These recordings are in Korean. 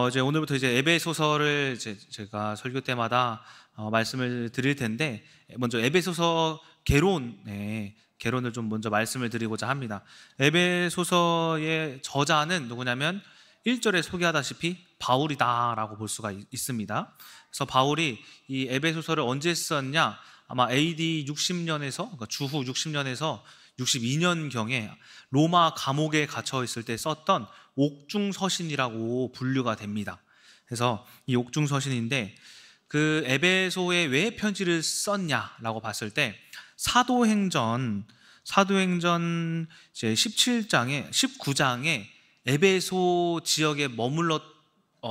이제 오늘부터 이제 에베소서를 제가 설교 때마다 말씀을 드릴 텐데, 먼저 에베소서 개론을 좀 먼저 말씀을 드리고자 합니다. 에베소서의 저자는 누구냐면 1절에 소개하다시피 바울이다라고 볼 수가 있습니다. 그래서 바울이 이 에베소서를 언제 썼냐? 아마 AD 60년에서 그러니까 주후 60년에서 62년경에 로마 감옥에 갇혀 있을 때 썼던 옥중서신이라고 분류가 됩니다. 그래서 이 옥중서신인데, 그 에베소에 왜 편지를 썼냐라고 봤을 때 사도행전 이제 19장에 에베소 지역에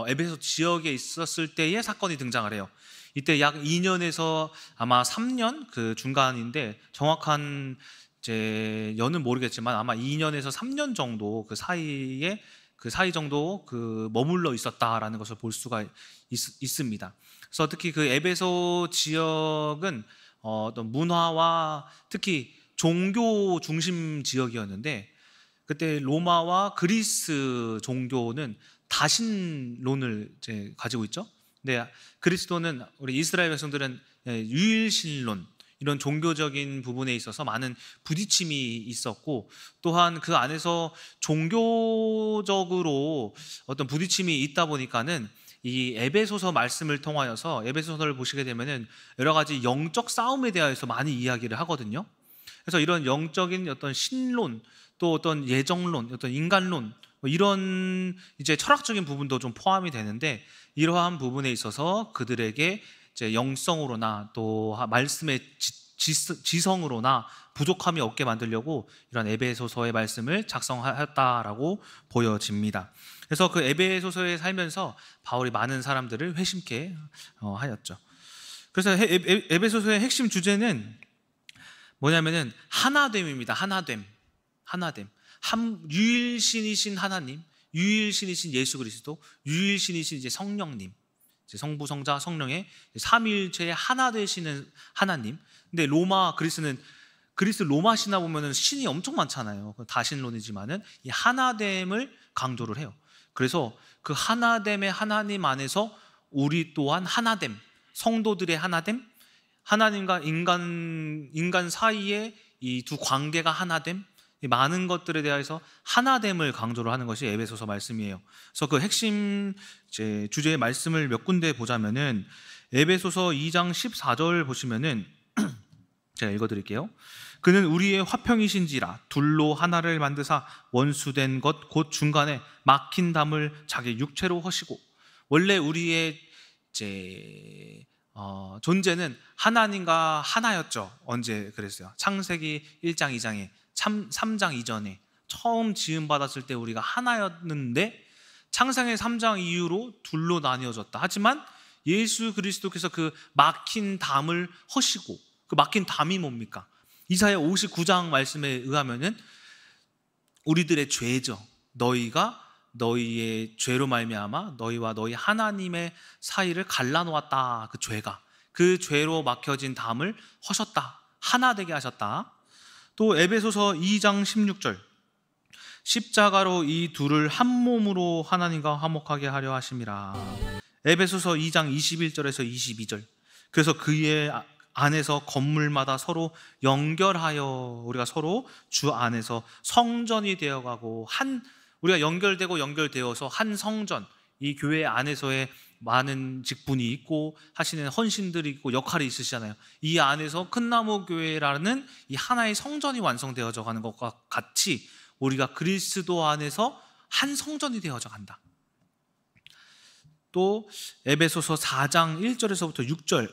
에베소 지역에 있었을 때의 사건이 등장을 해요. 이때 약 2년에서 아마 3년 그 중간인데, 정확한 이제 연은 모르겠지만 아마 2년에서 3년 정도 그 사이 정도 머물러 있었다라는 것을 볼 수가 있습니다. 그래서 특히 그 에베소 지역은 어떤 문화와 특히 종교 중심 지역이었는데, 그때 로마와 그리스 종교는 다신론을 이제 가지고 있죠. 근데 그리스도는, 우리 이스라엘 백성들은 유일신론, 이런 종교적인 부분에 있어서 많은 부딪힘이 있었고, 또한 그 안에서 종교적으로 어떤 부딪힘이 있다 보니까는 이 에베소서 말씀을 통하여서, 에베소서를 보시게 되면은 여러 가지 영적 싸움에 대해서 많이 이야기를 하거든요. 그래서 이런 영적인 어떤 신론, 또 어떤 예정론, 어떤 인간론, 이런 이제 철학적인 부분도 좀 포함이 되는데, 이러한 부분에 있어서 그들에게 이제 영성으로나 또 말씀의 지성으로나 부족함이 없게 만들려고 이런 에베소서의 말씀을 작성하였다라고 보여집니다. 그래서 그 에베소서에 살면서 바울이 많은 사람들을 회심케 하였죠. 그래서 에베소서의 핵심 주제는 뭐냐면은 하나됨입니다. 하나됨. 유일신이신 하나님, 유일신이신 예수 그리스도, 유일신이신 이제 성령님, 이제 성부, 성자, 성령의 삼위일체의 하나 되시는 하나님. 근데 그리스 로마 신화 보면은 신이 엄청 많잖아요. 다신론이지만은 이 하나됨을 강조를 해요. 그래서 그 하나됨의 하나님 안에서 우리 또한 하나됨, 성도들의 하나됨, 하나님과 인간 사이에 이 두 관계가 하나됨, 많은 것들에 대해서 하나됨을 강조를 하는 것이 에베소서 말씀이에요. 그래서 그 핵심 주제의 말씀을 몇 군데 보자면은, 에베소서 2장 14절 보시면은 제가 읽어드릴게요. 그는 우리의 화평이신지라 둘로 하나를 만드사 원수된 것 곧 중간에 막힌 담을 자기 육체로 허시고. 원래 우리의 존재는 하나님과 하나였죠. 언제 그랬어요? 창세기 1장 2장에 3장 이전에 처음 지음받았을 때 우리가 하나였는데, 창세기 3장 이후로 둘로 나뉘어졌다. 하지만 예수 그리스도께서 그 막힌 담을 허시고, 그 막힌 담이 뭡니까? 이사야 59장 말씀에 의하면은 우리들의 죄죠. 너희가 너희의 죄로 말미암아 너희와 너희 하나님의 사이를 갈라놓았다. 그 죄로 막혀진 담을 허셨다. 하나 되게 하셨다. 또 에베소서 2장 16절, 십자가로 이 둘을 한 몸으로 하나님과 화목하게 하려 하심이라. 에베소서 2장 21절에서 22절, 그래서 그의 안에서 건물마다 서로 연결하여 우리가 서로 주 안에서 성전이 되어가고, 우리가 연결되어서 한 성전, 이 교회 안에서의 많은 직분이 있고 하시는 헌신들이 있고 역할이 있으시잖아요. 이 안에서 큰나무 교회라는 이 하나의 성전이 완성되어져 가는 것과 같이 우리가 그리스도 안에서 한 성전이 되어져 간다. 또 에베소서 4장 1절에서부터 6절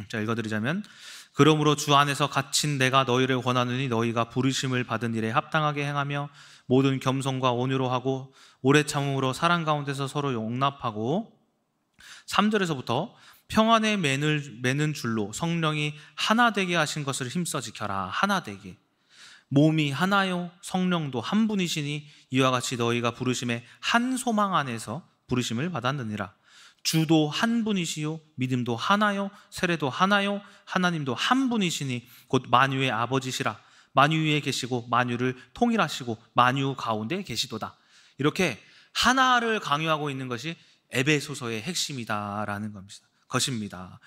자, 읽어드리자면, 그러므로 주 안에서 갇힌 내가 너희를 권하느니 너희가 부르심을 받은 일에 합당하게 행하며 모든 겸손과 온유로 하고 오래 참음으로 사랑 가운데서 서로 용납하고. 3절에서부터 평안에 매는 줄로 성령이 하나 되게 하신 것을 힘써 지켜라. 하나 되게. 몸이 하나요 성령도 한 분이시니 이와 같이 너희가 부르심의 한 소망 안에서 부르심을 받았느니라. 주도 한 분이시요 믿음도 하나요 세례도 하나요 하나님도 한 분이시니 곧 만유의 아버지시라. 만유 위에 계시고 만유를 통일하시고 만유 가운데 계시도다. 이렇게 하나를 강요하고 있는 것이 에베소서의 핵심이다라는 것입니다.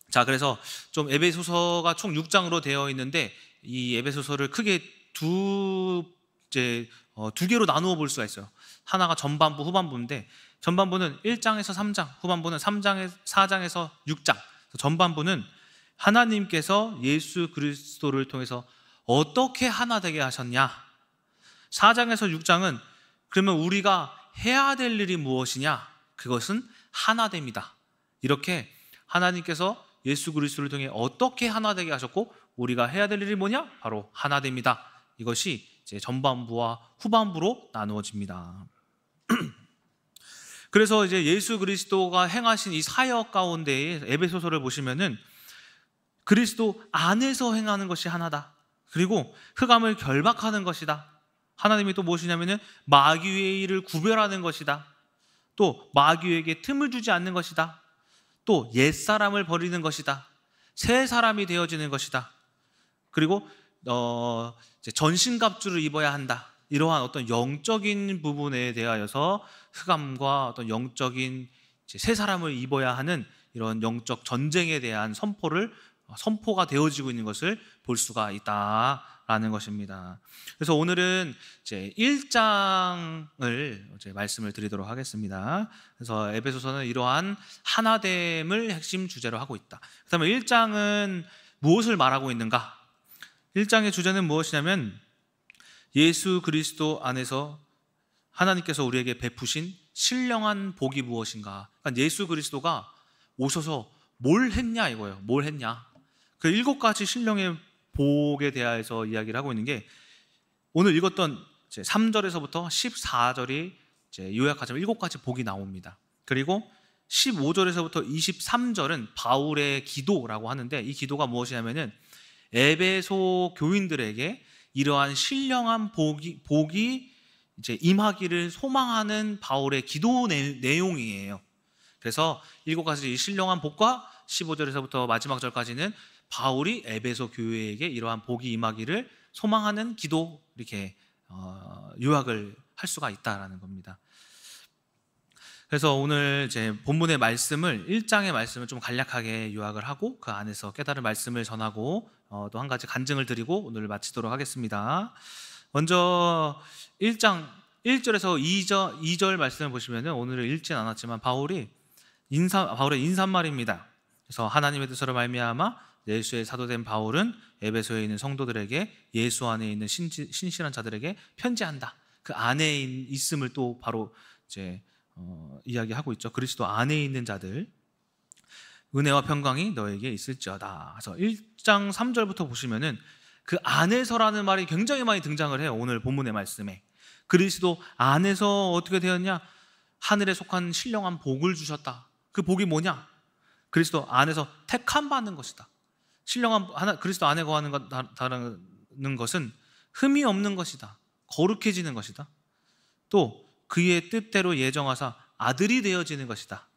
자, 그래서 좀 에베소서가 총 6장으로 되어 있는데 이 에베소서를 크게 두 개로 나누어 볼 수가 있어요. 하나가 전반부, 후반부인데 전반부는 1장에서 3장, 후반부는 4장에서 6장. 전반부는 하나님께서 예수 그리스도를 통해서 어떻게 하나 되게 하셨냐. 4장에서 6장은 그러면 우리가 해야 될 일이 무엇이냐? 그것은 하나됨이다. 이렇게 하나님께서 예수 그리스도를 통해 어떻게 하나 되게 하셨고 우리가 해야 될 일이 뭐냐? 바로 하나됨이다. 이것이 이제 전반부와 후반부로 나누어집니다. 그래서 이제 예수 그리스도가 행하신 이 사역 가운데에 에베소서를 보시면은 그리스도 안에서 행하는 것이 하나다. 그리고 흑암을 결박하는 것이다. 하나님이 또 무엇이냐면은 마귀의 일을 구별하는 것이다. 또 마귀에게 틈을 주지 않는 것이다. 또 옛사람을 버리는 것이다. 새 사람이 되어지는 것이다. 그리고 이제 전신갑주를 입어야 한다. 이러한 어떤 영적인 부분에 대하여서 흑암과 어떤 영적인 새 사람을 입어야 하는 이런 영적 전쟁에 대한 선포가 되어지고 있는 것을 볼 수가 있다라는 것입니다. 그래서 오늘은 이제 1장을 이제 말씀을 드리도록 하겠습니다. 그래서 에베소서는 이러한 하나됨을 핵심 주제로 하고 있다. 그다음에 1장은 무엇을 말하고 있는가? 1장의 주제는 무엇이냐면 예수 그리스도 안에서 하나님께서 우리에게 베푸신 신령한 복이 무엇인가? 그러니까 예수 그리스도가 오셔서 뭘 했냐 이거예요. 뭘 했냐? 그 7가지 신령의 복에 대하여서 이야기를 하고 있는 게 오늘 읽었던 3절에서부터 14절이 요약하자면 7가지 복이 나옵니다. 그리고 15절에서부터 23절은 바울의 기도라고 하는데 이 기도가 무엇이냐면은 에베소 교인들에게 이러한 신령한 복이 이제 임하기를 소망하는 바울의 기도 내용이에요. 그래서 7가지 신령한 복과 15절에서부터 마지막 절까지는 바울이 에베소 교회에게 이러한 복이 임하기를 소망하는 기도, 이렇게 요약을 할 수가 있다라는 겁니다. 그래서 오늘 제 본문의 말씀을 1장의 말씀을 좀 간략하게 요약을 하고 그 안에서 깨달은 말씀을 전하고 또 한 가지 간증을 드리고 오늘 마치도록 하겠습니다. 먼저 1장 1절에서 2절 말씀을 보시면 오늘은 읽진 않았지만 바울의 인사말입니다. 그래서 하나님의 뜻으로 말미암아 예수의 사도된 바울은 에베소에 있는 성도들에게 예수 안에 있는 신실한 자들에게 편지한다. 그 안에 있음을 또 바로 이제 이야기하고 있죠. 그리스도 안에 있는 자들, 은혜와 평강이 너에게 있을지어다. 그래서 1장 3절부터 보시면은 그 안에서라는 말이 굉장히 많이 등장을 해요. 오늘 본문의 말씀에 그리스도 안에서 어떻게 되었냐? 하늘에 속한 신령한 복을 주셨다. 그 복이 뭐냐? 그리스도 안에서 택함 받는 것이다. 신령한 그리스도 안에 거하는 것은 흠이 없는 것이다. 거룩해지는 것이다. 또 그의 뜻대로 예정하사 아들이 되어지는 것이다.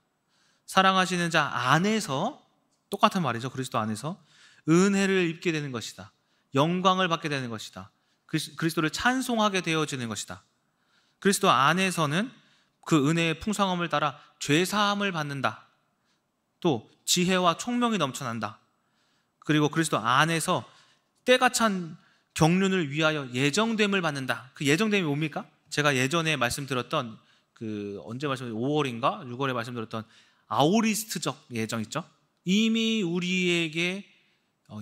사랑하시는 자 안에서, 똑같은 말이죠. 그리스도 안에서 은혜를 입게 되는 것이다. 영광을 받게 되는 것이다. 그리스도를 찬송하게 되어지는 것이다. 그리스도 안에서는 그 은혜의 풍성함을 따라 죄사함을 받는다. 또 지혜와 총명이 넘쳐난다. 그리고 그리스도 안에서 때가 찬 경륜을 위하여 예정됨을 받는다. 그 예정됨이 뭡니까? 제가 예전에 말씀드렸던 언제 5월인가 6월에 말씀드렸던 아우리스트적 예정 있죠? 이미 우리에게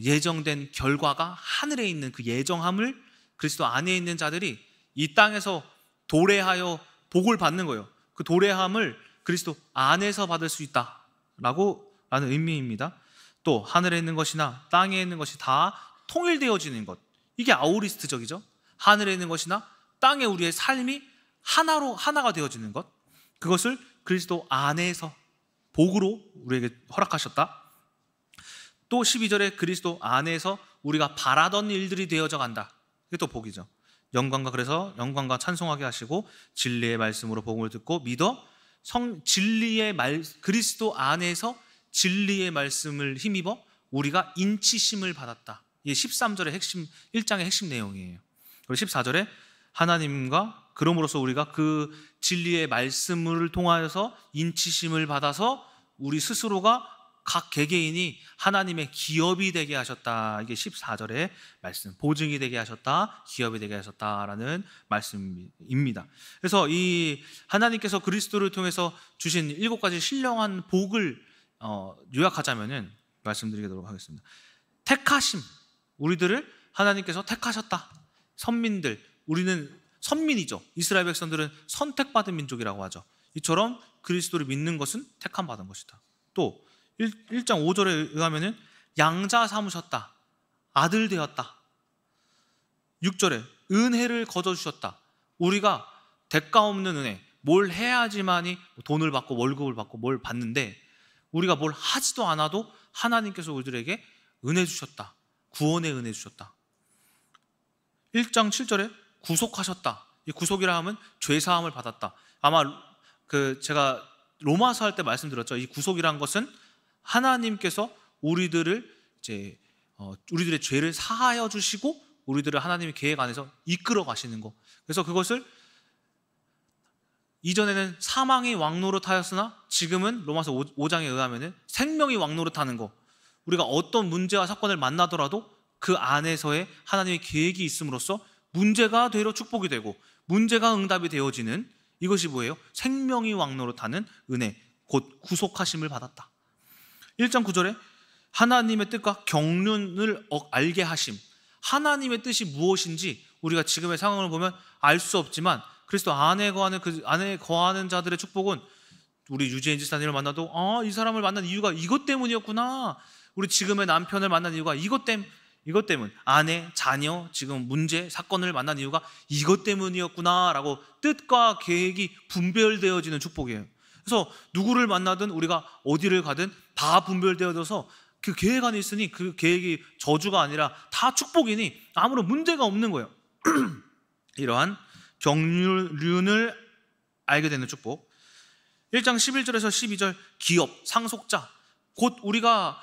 예정된 결과가 하늘에 있는 그 예정함을 그리스도 안에 있는 자들이 이 땅에서 도래하여 복을 받는 거예요. 그 도래함을 그리스도 안에서 받을 수 있다라는 의미입니다. 또 하늘에 있는 것이나 땅에 있는 것이 다 통일되어지는 것, 이게 아우리스트적이죠. 하늘에 있는 것이나 땅에 우리의 삶이 하나가 되어지는 것, 그것을 그리스도 안에서 복으로 우리에게 허락하셨다. 또 12절에 그리스도 안에서 우리가 바라던 일들이 되어져 간다. 이게 또 복이죠. 그래서 영광과 찬송하게 하시고 진리의 말씀으로 복음을 듣고 믿어 그리스도 안에서 진리의 말씀을 힘입어 우리가 인치심을 받았다. 이게 13절의 1장의 핵심 내용이에요. 그리고 14절에 하나님과 그럼으로써 우리가 그 진리의 말씀을 통하여서 인치심을 받아서 우리 스스로가 각 개개인이 하나님의 기업이 되게 하셨다. 이게 14절의 말씀. 보증이 되게 하셨다, 기업이 되게 하셨다라는 말씀입니다. 그래서 이 하나님께서 그리스도를 통해서 주신 7가지 신령한 복을 요약하자면은 말씀드리도록 하겠습니다. 택하심, 우리들을 하나님께서 택하셨다. 선민들, 우리는 선민이죠. 이스라엘 백성들은 선택받은 민족이라고 하죠. 이처럼 그리스도를 믿는 것은 택함 받은 것이다. 또 1장 5절에 의하면은 양자 삼으셨다. 아들 되었다. 6절에 은혜를 거저 주셨다. 우리가 대가 없는 은혜, 뭘 해야지만이 돈을 받고 월급을 받고 뭘 받는데 우리가 뭘 하지도 않아도 하나님께서 우리들에게 은혜 주셨다. 구원의 은혜 주셨다. 1장 7절에 구속하셨다. 이 구속이라 하면 죄사함을 받았다. 아마 제가 로마서 할 때 말씀드렸죠. 이 구속이란 것은 하나님께서 우리들의 죄를 사하여 주시고 우리들을 하나님의 계획 안에서 이끌어 가시는 것. 그래서 그것을 이전에는 사망이 왕노릇하였으나 지금은 로마서 5장에 의하면 생명이 왕노릇하는 것. 우리가 어떤 문제와 사건을 만나더라도 그 안에서의 하나님의 계획이 있음으로써 문제가 되려 축복이 되고 문제가 응답이 되어지는 이것이 뭐예요? 생명이 왕노릇하는 은혜, 곧 구속하심을 받았다. 1장 9절에 하나님의 뜻과 경륜을 알게 하심. 하나님의 뜻이 무엇인지 우리가 지금의 상황을 보면 알 수 없지만 그리스도 안에 거하는 그 안에 거하는 자들의 축복은 우리 유재인 지사님을 만나도 이 사람을 만난 이유가 이것 때문이었구나. 우리 지금의 남편을 만난 이유가 이것 때문, 아내, 자녀, 지금 문제, 사건을 만난 이유가 이것 때문이었구나라고 뜻과 계획이 분별되어지는 축복이에요. 그래서 누구를 만나든 우리가 어디를 가든 다 분별되어져서 그 계획 안에 있으니 그 계획이 저주가 아니라 다 축복이니 아무런 문제가 없는 거예요. 이러한 경륜을 알게 되는 축복. 1장 11절에서 12절 기업, 상속자, 곧 우리가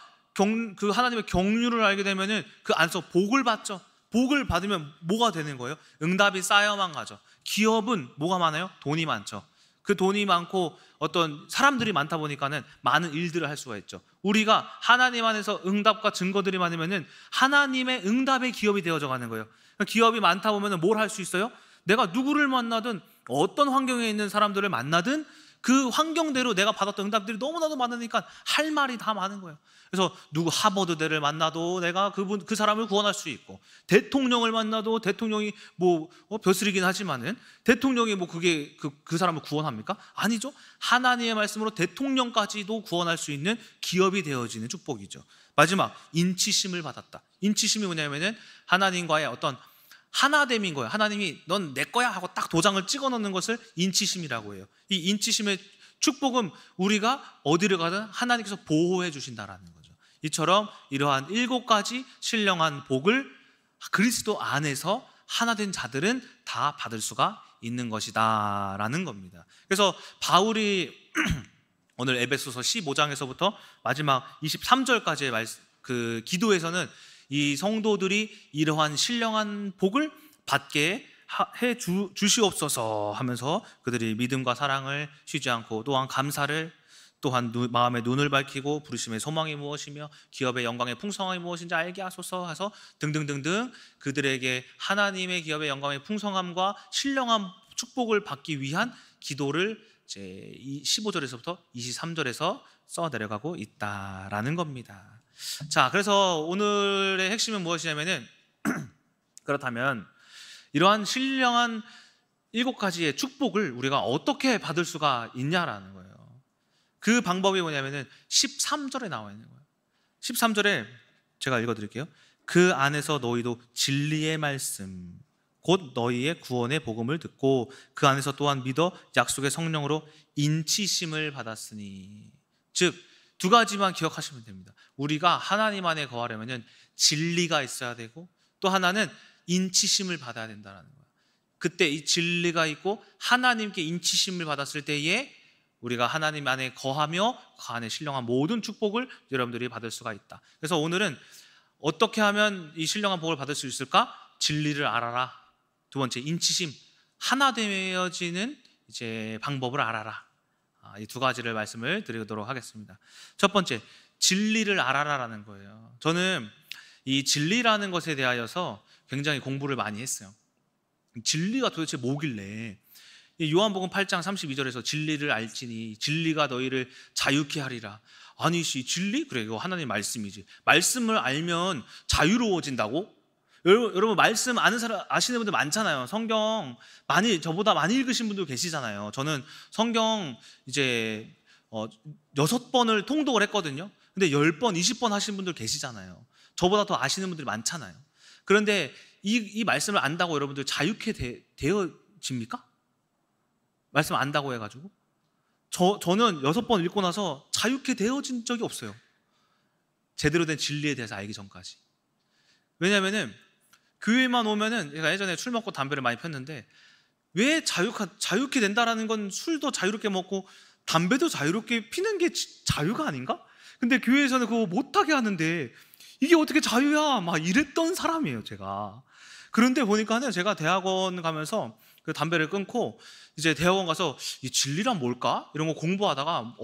그 하나님의 경륜을 알게 되면은 그 안에서 복을 받죠. 복을 받으면 뭐가 되는 거예요? 응답이 쌓여만 가죠. 기업은 뭐가 많아요? 돈이 많죠. 그 돈이 많고 어떤 사람들이 많다 보니까는 많은 일들을 할 수가 있죠. 우리가 하나님 안에서 응답과 증거들이 많으면은 하나님의 응답의 기업이 되어져 가는 거예요. 기업이 많다 보면은 뭘 할 수 있어요? 내가 누구를 만나든 어떤 환경에 있는 사람들을 만나든 그 환경대로 내가 받았던 응답들이 너무나도 많으니까 할 말이 다 많은 거예요. 그래서 누구 하버드대를 만나도 내가 그 사람을 구원할 수 있고, 대통령을 만나도 대통령이 벼슬이긴 하지만은 대통령이 그게 그 사람을 구원합니까? 아니죠. 하나님의 말씀으로 대통령까지도 구원할 수 있는 기업이 되어지는 축복이죠. 마지막 인치심을 받았다. 인치심이 뭐냐면은 하나님과의 어떤 하나됨인 거예요. 하나님이 넌 내 거야 하고 딱 도장을 찍어 놓는 것을 인치심이라고 해요. 이 인치심의 축복은 우리가 어디를 가든 하나님께서 보호해 주신다라는 거죠. 이처럼 이러한 7가지 신령한 복을 그리스도 안에서 하나 된 자들은 다 받을 수가 있는 것이다 라는 겁니다. 그래서 바울이 오늘 에베소서 15장에서부터 마지막 23절까지의 그 기도에서는 이 성도들이 이러한 신령한 복을 받게 해 주시옵소서 하면서 그들이 믿음과 사랑을 쉬지 않고 또한 감사를, 또한 마음의 눈을 밝히고 부르심의 소망이 무엇이며 기업의 영광의 풍성함이 무엇인지 알게 하소서 해서 등등등등 그들에게 하나님의 기업의 영광의 풍성함과 신령한 축복을 받기 위한 기도를 이제 15절에서부터 23절에서 써 내려가고 있다라는 겁니다. 자, 그래서 오늘의 핵심은 무엇이냐면은 그렇다면 이러한 신령한 7가지의 축복을 우리가 어떻게 받을 수가 있냐라는 거예요. 그 방법이 뭐냐면은 13절에 나와 있는 거예요. 13절에 제가 읽어드릴게요. 그 안에서 너희도 진리의 말씀 곧 너희의 구원의 복음을 듣고 그 안에서 또한 믿어 약속의 성령으로 인치심을 받았으니. 즉 2가지만 기억하시면 됩니다. 우리가 하나님 안에 거하려면 진리가 있어야 되고 또 하나는 인치심을 받아야 된다는 거예요. 그때 이 진리가 있고 하나님께 인치심을 받았을 때에 우리가 하나님 안에 거하며 그 안에 신령한 모든 축복을 여러분들이 받을 수가 있다. 그래서 오늘은 어떻게 하면 이 신령한 복을 받을 수 있을까? 진리를 알아라. 두 번째 인치심, 하나 되어지는 이제 방법을 알아라. 이 두 가지를 말씀을 드리도록 하겠습니다. 첫 번째, 진리를 알아라라는 거예요. 저는 이 진리라는 것에 대하여서 굉장히 공부를 많이 했어요. 진리가 도대체 뭐길래, 요한복음 8장 32절에서 진리를 알지니 진리가 너희를 자유케 하리라. 아니 진리? 그래, 이거 하나님 말씀이지. 말씀을 알면 자유로워진다고? 여러분 말씀 아는 사람, 아시는 분들 많잖아요. 성경 저보다 많이 읽으신 분들 계시잖아요. 저는 성경 이제 6번을 통독을 했거든요. 근데 10번, 20번 하신 분들 계시잖아요. 저보다 더 아시는 분들이 많잖아요. 그런데 이 말씀을 안다고 여러분들 자유케 되어집니까? 말씀 안다고 해가지고 저는 6번 읽고 나서 자유케 되어진 적이 없어요. 제대로 된 진리에 대해서 알기 전까지. 왜냐면은 교회만 오면은, 제가 예전에 술 먹고 담배를 많이 폈는데, 왜 자유케 된다라는 건 술도 자유롭게 먹고 담배도 자유롭게 피는 게 자유가 아닌가? 근데 교회에서는 그거 못하게 하는데 이게 어떻게 자유야? 막 이랬던 사람이에요, 제가. 그런데 보니까는 제가 대학원 가면서 그 담배를 끊고 이제 대학원 가서 이 진리란 뭘까? 이런 거 공부하다가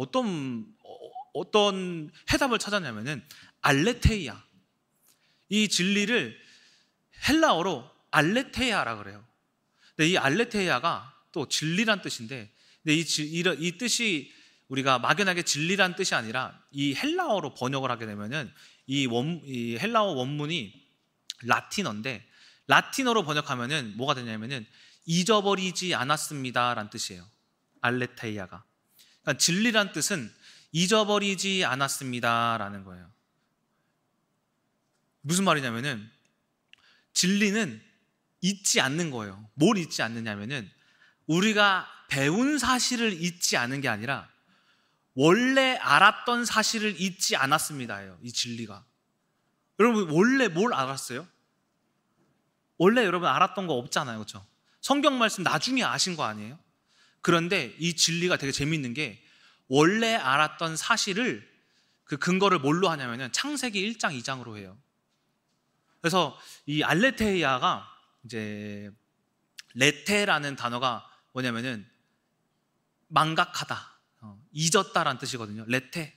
어떤 해답을 찾았냐면은 알레테이아. 이 진리를 헬라어로 알레테이아라 그래요. 근데 이 알레테이아가 또 진리란 뜻인데, 근데 이 뜻이 우리가 막연하게 진리란 뜻이 아니라 이 헬라어로 번역을 하게 되면은 이 헬라어 원문이 라틴어인데, 라틴어로 번역하면은 뭐가 되냐면은 잊어버리지 않았습니다라는 뜻이에요. 알레테이아가. 그러니까 진리란 뜻은 잊어버리지 않았습니다라는 거예요. 무슨 말이냐면은 진리는 잊지 않는 거예요. 뭘 잊지 않느냐면은 우리가 배운 사실을 잊지 않은 게 아니라 원래 알았던 사실을 잊지 않았습니다예요. 이 진리가. 여러분 원래 뭘 알았어요? 원래 여러분 알았던 거 없잖아요, 그렇죠? 성경 말씀 나중에 아신 거 아니에요? 그런데 이 진리가 되게 재밌는 게, 원래 알았던 사실을 그 근거를 뭘로 하냐면은 창세기 1장 2장으로 해요. 그래서 이 알레테이아가 이제 레테라는 단어가 뭐냐면은 망각하다, 잊었다라는 뜻이거든요. 레테.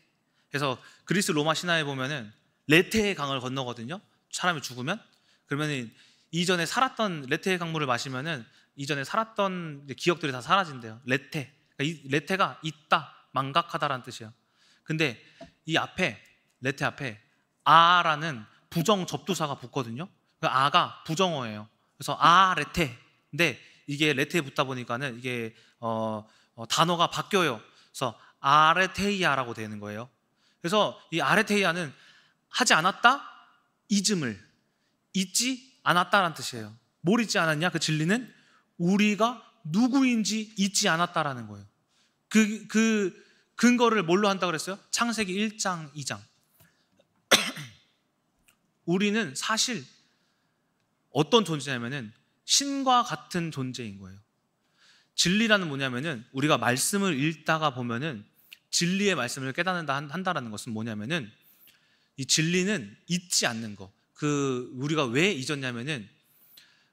그래서 그리스 로마 신화에 보면은 레테의 강을 건너거든요. 사람이 죽으면. 그러면은 이전에 살았던 레테의 강물을 마시면은 이전에 살았던 기억들이 다 사라진대요. 레테. 그러니까 이 레테가 있다, 망각하다라는 뜻이에요. 근데 이 앞에, 레테 앞에 아라는 부정 접두사가 붙거든요. 그 아가 부정어예요. 그래서 레테. 근데 이게 레테에 붙다 보니까는 이게 단어가 바뀌어요. 그래서 아레테이아라고 되는 거예요. 그래서 이 아레테이아는 하지 않았다, 잊음을, 잊지 않았다라는 뜻이에요. 뭘 잊지 않았냐? 그 진리는 우리가 누구인지 잊지 않았다라는 거예요. 그 근거를 뭘로 한다고 그랬어요? 창세기 1장 2장. 우리는 사실 어떤 존재냐면은 신과 같은 존재인 거예요. 진리라는 뭐냐면은 우리가 말씀을 읽다가 보면은 진리의 말씀을 한다라는 것은 뭐냐면은 이 진리는 잊지 않는 거. 우리가 왜 잊었냐면은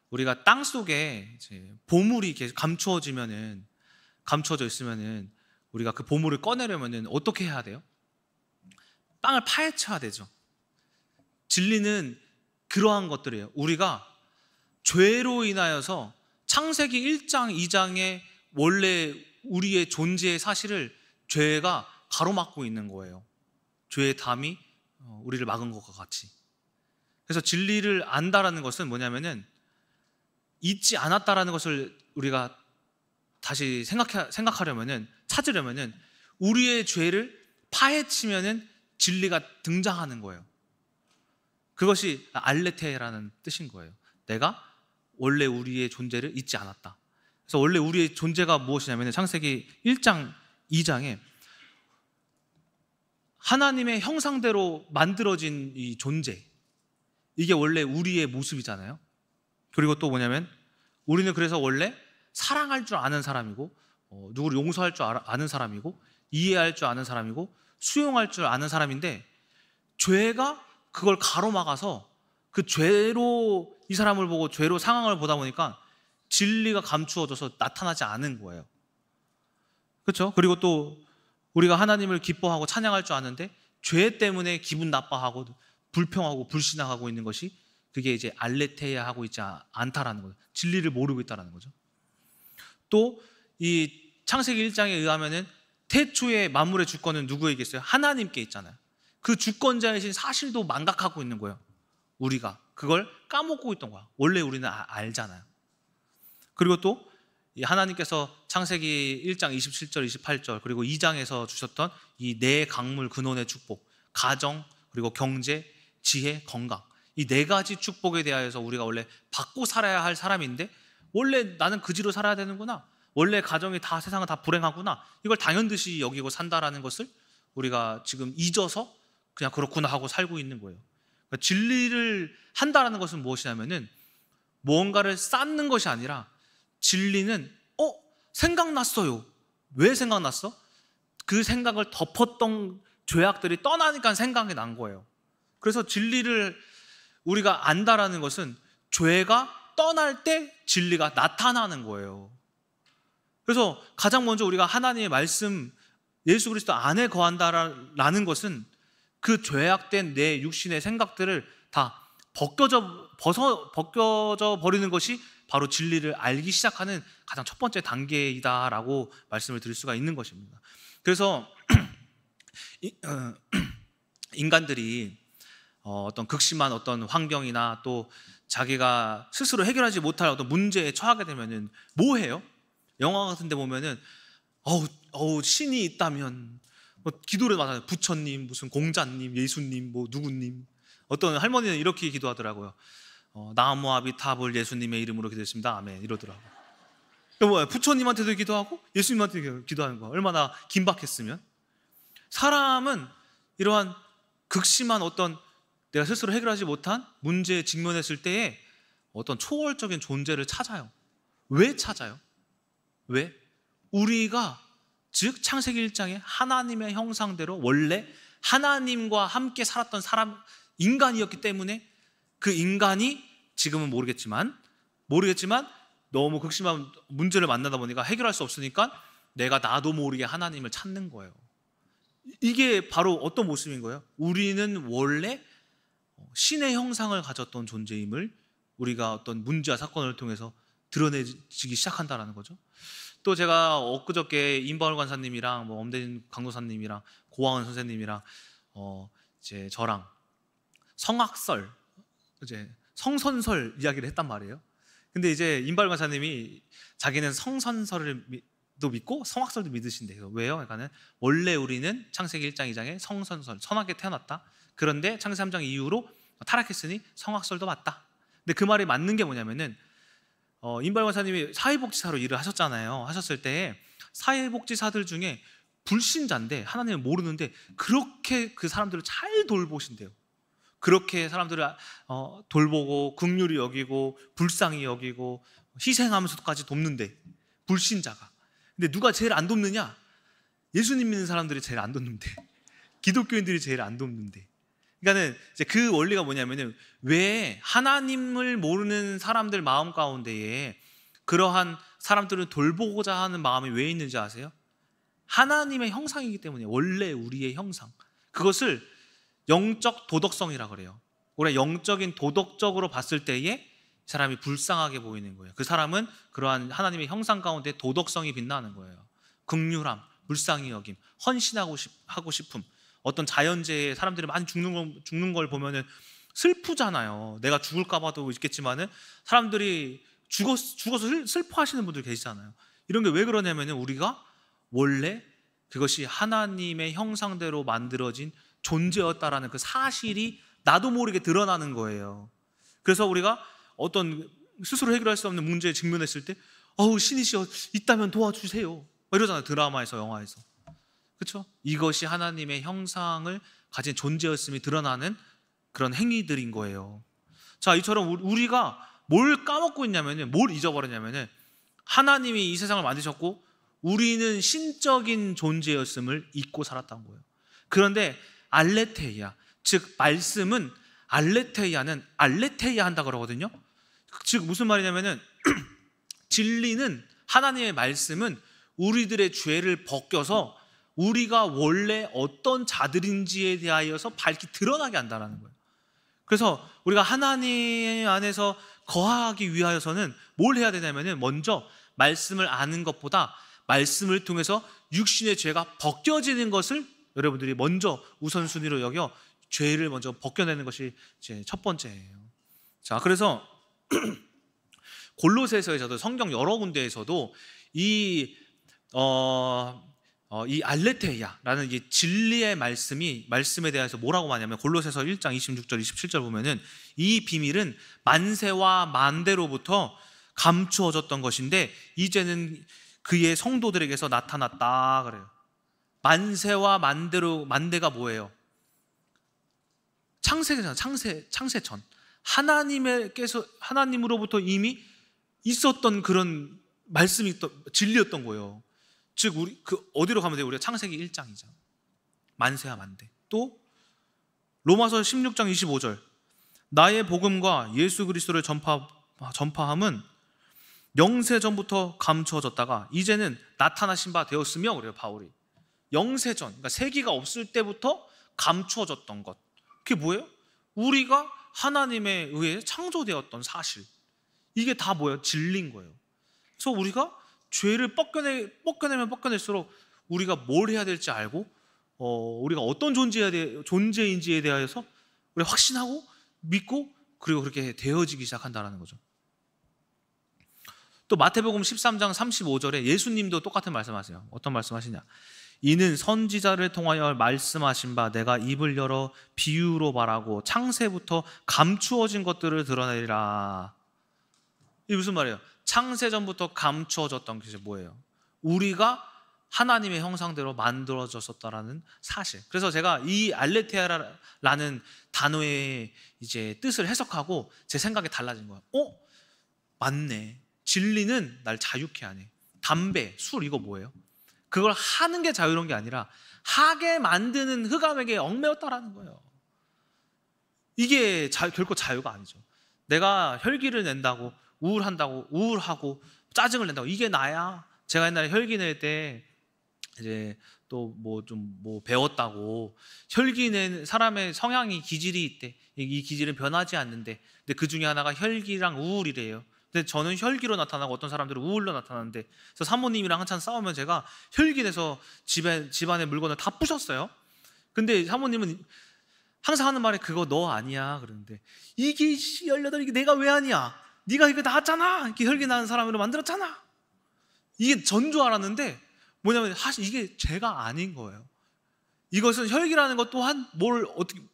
우리가 땅 속에 이제 보물이 계속 감추어져 있으면은 우리가 그 보물을 꺼내려면은 어떻게 해야 돼요? 땅을 파헤쳐야 되죠. 진리는 그러한 것들이에요. 우리가 죄로 인하여서 창세기 1장 2장에 원래 우리의 존재의 사실을 죄가 가로막고 있는 거예요. 죄의 담이 우리를 막은 것과 같이. 그래서 진리를 안다라는 것은 뭐냐면은 잊지 않았다라는 것을 우리가 다시 생각하려면은, 찾으려면은 우리의 죄를 파헤치면은 진리가 등장하는 거예요. 그것이 알레테라는 뜻인 거예요. 내가 원래 우리의 존재를 잊지 않았다. 그래서 원래 우리의 존재가 무엇이냐면 창세기 1장 2장에 하나님의 형상대로 만들어진 이 존재, 이게 원래 우리의 모습이잖아요. 그리고 또 뭐냐면 우리는 그래서 원래 사랑할 줄 아는 사람이고, 누구를 용서할 줄 아는 사람이고, 이해할 줄 아는 사람이고, 수용할 줄 아는 사람인데, 죄가 그걸 가로막아서 그 죄로 이 사람을 보고 죄로 상황을 보다 보니까 진리가 감추어져서 나타나지 않은 거예요. 그렇죠? 그리고 또 우리가 하나님을 기뻐하고 찬양할 줄 아는데 죄 때문에 기분 나빠하고 불평하고 불신앙하고 있는 것이 그게 이제 알레테야 하고 있지 않다라는 거죠. 진리를 모르고 있다라는 거죠. 또 이 창세기 1장에 의하면은 태초에 만물의 주권은 누구에게 있어요? 하나님께 있잖아요. 그 주권자이신 사실도 망각하고 있는 거예요. 우리가 그걸 까먹고 있던 거야. 원래 우리는 알잖아요. 그리고 또 하나님께서 창세기 1장 27절 28절 그리고 2장에서 주셨던 이 네 강물 근원의 축복, 가정 그리고 경제, 지혜, 건강, 이 네 가지 축복에 대하여서 우리가 원래 받고 살아야 할 사람인데 원래 나는 그지로 살아야 되는구나, 원래 가정이 다 세상은 다 불행하구나, 이걸 당연듯이 여기고 산다라는 것을 우리가 지금 잊어서 그냥 그렇구나 하고 살고 있는 거예요. 그러니까 진리를 한다라는 것은 무엇이냐면은 무언가를 쌓는 것이 아니라 진리는 생각났어요. 왜 생각났어? 그 생각을 덮었던 죄악들이 떠나니까 생각이 난 거예요. 그래서 진리를 우리가 안다라는 것은 죄가 떠날 때 진리가 나타나는 거예요. 그래서 가장 먼저 우리가 하나님의 말씀 예수 그리스도 안에 거한다라는 것은 그 죄악된 내 육신의 생각들을 다 벗겨져 버리는 것이 바로 진리를 알기 시작하는 가장 첫 번째 단계이다라고 말씀을 드릴 수가 있는 것입니다. 그래서 인간들이 어떤 극심한 어떤 환경이나 또 자기가 스스로 해결하지 못할 어떤 문제에 처하게 되면은 뭐 해요? 영화 같은 데 보면은 신이 있다면 기도를 많아요. 부처님, 무슨 공자님, 예수님, 뭐 누구님. 어떤 할머니는 이렇게 기도하더라고요. 나무 아비타불 예수님의 이름으로 기도했습니다. 아멘. 이러더라고요. 뭐야? 부처님한테도 기도하고 예수님한테도 기도하는 거 얼마나 긴박했으면. 사람은 이러한 극심한 어떤 내가 스스로 해결하지 못한 문제에 직면했을 때에 어떤 초월적인 존재를 찾아요. 왜 찾아요? 왜? 우리가 즉 창세기 1장에 하나님의 형상대로 원래 하나님과 함께 살았던 사람 인간이었기 때문에 그 인간이 지금은 모르겠지만 너무 극심한 문제를 만나다 보니까 해결할 수 없으니까 내가 나도 모르게 하나님을 찾는 거예요. 이게 바로 어떤 모습인 거예요? 우리는 원래 신의 형상을 가졌던 존재임을 우리가 어떤 문제와 사건을 통해서 드러내기 시작한다는 거죠. 또 제가 엊그저께 임바울 관사님이랑 엄대진 강도사님이랑 고화은 선생님이랑 이제 저랑 성악설, 이제 성선설 이야기를 했단 말이에요. 근데 이제 임바울 관사님이 자기는 성선설을 도 믿고 성악설도 믿으신대요. 왜요? 그러니까는 원래 우리는 창세기 1장 2장에 성선설, 선하게 태어났다. 그런데 창세기 3장 이후로 타락했으니 성악설도 맞다. 근데 그 말이 맞는 게 뭐냐면은 임바울 권사님이 사회복지사로 일을 하셨잖아요. 하셨을 때 사회복지사들 중에 불신자인데 하나님을 모르는데 그렇게 그 사람들을 잘 돌보신대요. 그렇게 사람들을 돌보고 긍휼히 여기고 불쌍히 여기고 희생하면서까지 돕는데 불신자가. 근데 누가 제일 안 돕느냐? 예수님 믿는 사람들이 제일 안 돕는데, 기독교인들이 제일 안 돕는데. 그러니까는 이제 그 원리가 뭐냐면은 왜 하나님을 모르는 사람들 마음 가운데에 그러한 사람들을 돌보고자 하는 마음이 왜 있는지 아세요? 하나님의 형상이기 때문에. 원래 우리의 형상. 그것을 영적 도덕성이라 그래요. 우리가 영적인 도덕적으로 봤을 때에 사람이 불쌍하게 보이는 거예요. 그 사람은 그러한 하나님의 형상 가운데 도덕성이 빛나는 거예요. 긍휼함, 불쌍히 여김, 헌신하고 싶음. 어떤 자연재해에 사람들이 많이 죽는 걸 보면은 슬프잖아요. 내가 죽을까 봐도 있겠지만은 사람들이 죽어서 슬퍼하시는 분들 계시잖아요. 이런 게 왜 그러냐면은 우리가 원래 그것이 하나님의 형상대로 만들어진 존재였다라는 그 사실이 나도 모르게 드러나는 거예요. 그래서 우리가 어떤 스스로 해결할 수 없는 문제에 직면했을 때 신이시여 있다면 도와주세요 이러잖아요. 드라마에서, 영화에서. 그렇죠? 이것이 하나님의 형상을 가진 존재였음이 드러나는 그런 행위들인 거예요. 자, 이처럼 우리가 뭘 까먹고 있냐면은, 뭘 잊어버렸냐면은 하나님이 이 세상을 만드셨고 우리는 신적인 존재였음을 잊고 살았던 거예요. 그런데 알레테이아, 즉 말씀은 알레테이아는 알레테이아 한다 그러거든요. 즉 무슨 말이냐면은 진리는, 하나님의 말씀은 우리들의 죄를 벗겨서 우리가 원래 어떤 자들인지에 대하여서 밝히 드러나게 한다는 거예요. 그래서 우리가 하나님 안에서 거하기 위하여서는 뭘 해야 되냐면은, 먼저 말씀을 아는 것보다 말씀을 통해서 육신의 죄가 벗겨지는 것을 여러분들이 먼저 우선순위로 여겨 죄를 먼저 벗겨내는 것이 이제 첫 번째예요. 자, 그래서 골로새서에서도, 성경 여러 군데에서도 이 알레테이아라는 이 진리의 말씀에 대해서 뭐라고 말하냐면, 골로새서 1장 26절 27절 보면은 이 비밀은 만세와 만대로부터 감추어졌던 것인데 이제는 그의 성도들에게서 나타났다 그래요. 만세와 만대가 뭐예요? 창세잖아. 창세전. 하나님으로부터 이미 있었던 그런 말씀이 진리였던 거예요. 즉 우리 어디로 가면 돼요? 우리가 창세기 1장이죠. 만세와 만대. 또 로마서 16장 25절. 나의 복음과 예수 그리스도를 전파함은 영세전부터 감추어졌다가 이제는 나타나신 바 되었으며 그래요, 바울이. 영세전, 그러니까 세기가 없을 때부터 감추어졌던 것. 그게 뭐예요? 우리가 하나님에 의해 창조되었던 사실. 이게 다 뭐예요? 진리인 거예요. 그래서 우리가 죄를 벗겨내면 벗겨낼수록 우리가 뭘 해야 될지 알고, 우리가 어떤 존재인지에 대하여서 우리가 확신하고 믿고, 그리고 그렇게 되어지기 시작한다는 거죠. 또 마태복음 13장 35절에 예수님도 똑같은 말씀하세요. 어떤 말씀하시냐? 이는 선지자를 통하여 말씀하신 바 내가 입을 열어 비유로 말하고 창세부터 감추어진 것들을 드러내리라. 이게 무슨 말이에요? 창세전부터 감추어졌던 것이 뭐예요? 우리가 하나님의 형상대로 만들어졌었다라는 사실. 그래서 제가 이 알레테아라는 단어의 이제 뜻을 해석하고 제 생각이 달라진 거예요. 맞네. 진리는 날 자유케 하네. 담배, 술 이거 뭐예요? 그걸 하는 게 자유로운 게 아니라 하게 만드는 흑암에게 얽매였다라는 거예요. 이게 결코 자유가 아니죠. 내가 혈기를 낸다고 우울하고 짜증을 낸다고 이게 나야? 제가 옛날에 혈기 낼 때 이제 또 뭐 배웠다고, 혈기 낸 사람의 성향이 기질이 있대. 이 기질은 변하지 않는데, 근데 그 중에 하나가 혈기랑 우울이래요. 근데 저는 혈기로 나타나고 어떤 사람들은 우울로 나타나는데, 그래서 사모님이랑 한참 싸우면 제가 혈기 내서 집안의 물건을 다 부셨어요. 근데 사모님은 항상 하는 말이 그거 너 아니야 그러는데, 이게 18 이게 내가 왜 아니야? 네가 이거 낳았잖아. 이렇게 혈기 나는 사람으로 만들었잖아. 이게 전 줄 알았는데 뭐냐면 사실 이게 죄가 아닌 거예요. 이것은 혈기라는 것 또한 뭘